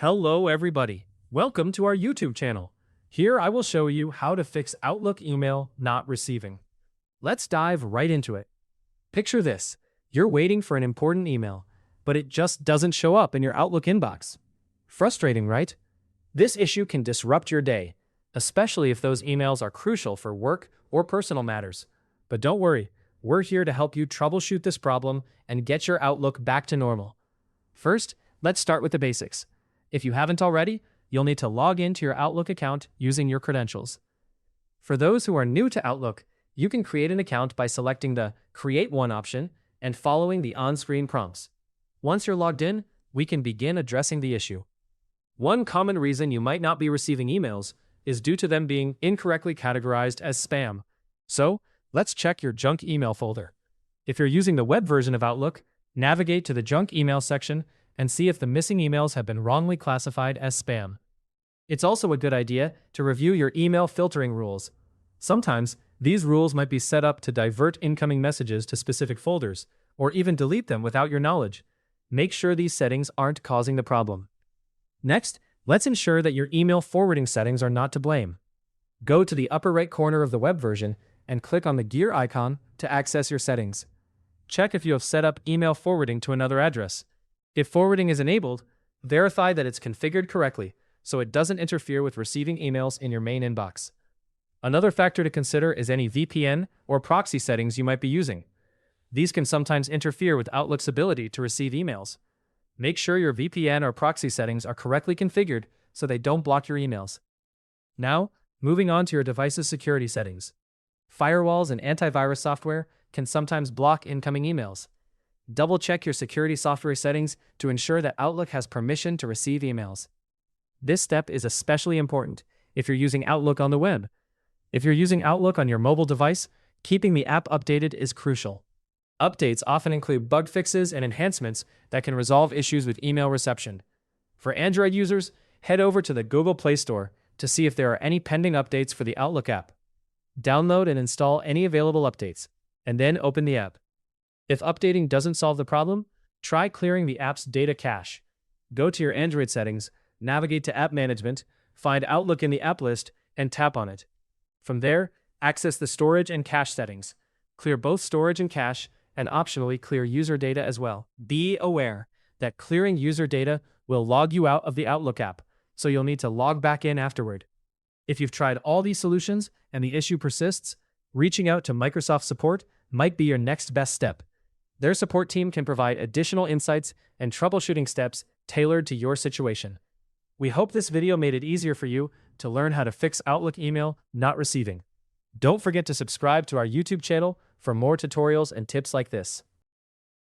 Hello everybody. Welcome to our YouTube channel. Here I will show you how to fix Outlook email not receiving. Let's dive right into it. Picture this. You're waiting for an important email, but it just doesn't show up in your Outlook inbox. Frustrating, right? This issue can disrupt your day, especially if those emails are crucial for work or personal matters. But don't worry, we're here to help you troubleshoot this problem and get your Outlook back to normal. First, let's start with the basics. If you haven't already, you'll need to log into your Outlook account using your credentials. For those who are new to Outlook, you can create an account by selecting the Create One option and following the on-screen prompts. Once you're logged in, we can begin addressing the issue. One common reason you might not be receiving emails is due to them being incorrectly categorized as spam. So, let's check your junk email folder. If you're using the web version of Outlook, navigate to the junk email section and see if the missing emails have been wrongly classified as spam. It's also a good idea to review your email filtering rules. Sometimes, these rules might be set up to divert incoming messages to specific folders, or even delete them without your knowledge. Make sure these settings aren't causing the problem. Next, let's ensure that your email forwarding settings are not to blame. Go to the upper right corner of the web version and click on the gear icon to access your settings. Check if you have set up email forwarding to another address. If forwarding is enabled, verify that it's configured correctly so it doesn't interfere with receiving emails in your main inbox. Another factor to consider is any VPN or proxy settings you might be using. These can sometimes interfere with Outlook's ability to receive emails. Make sure your VPN or proxy settings are correctly configured so they don't block your emails. Now, moving on to your device's security settings. Firewalls and antivirus software can sometimes block incoming emails. Double-check your security software settings to ensure that Outlook has permission to receive emails. This step is especially important if you're using Outlook on the web. If you're using Outlook on your mobile device, keeping the app updated is crucial. Updates often include bug fixes and enhancements that can resolve issues with email reception. For Android users, head over to the Google Play Store to see if there are any pending updates for the Outlook app. Download and install any available updates, and then open the app. If updating doesn't solve the problem, try clearing the app's data cache. Go to your Android settings, navigate to App Management, find Outlook in the app list, and tap on it. From there, access the storage and cache settings. Clear both storage and cache, and optionally clear user data as well. Be aware that clearing user data will log you out of the Outlook app, so you'll need to log back in afterward. If you've tried all these solutions and the issue persists, reaching out to Microsoft support might be your next best step. Their support team can provide additional insights and troubleshooting steps tailored to your situation. We hope this video made it easier for you to learn how to fix Outlook email not receiving. Don't forget to subscribe to our YouTube channel for more tutorials and tips like this.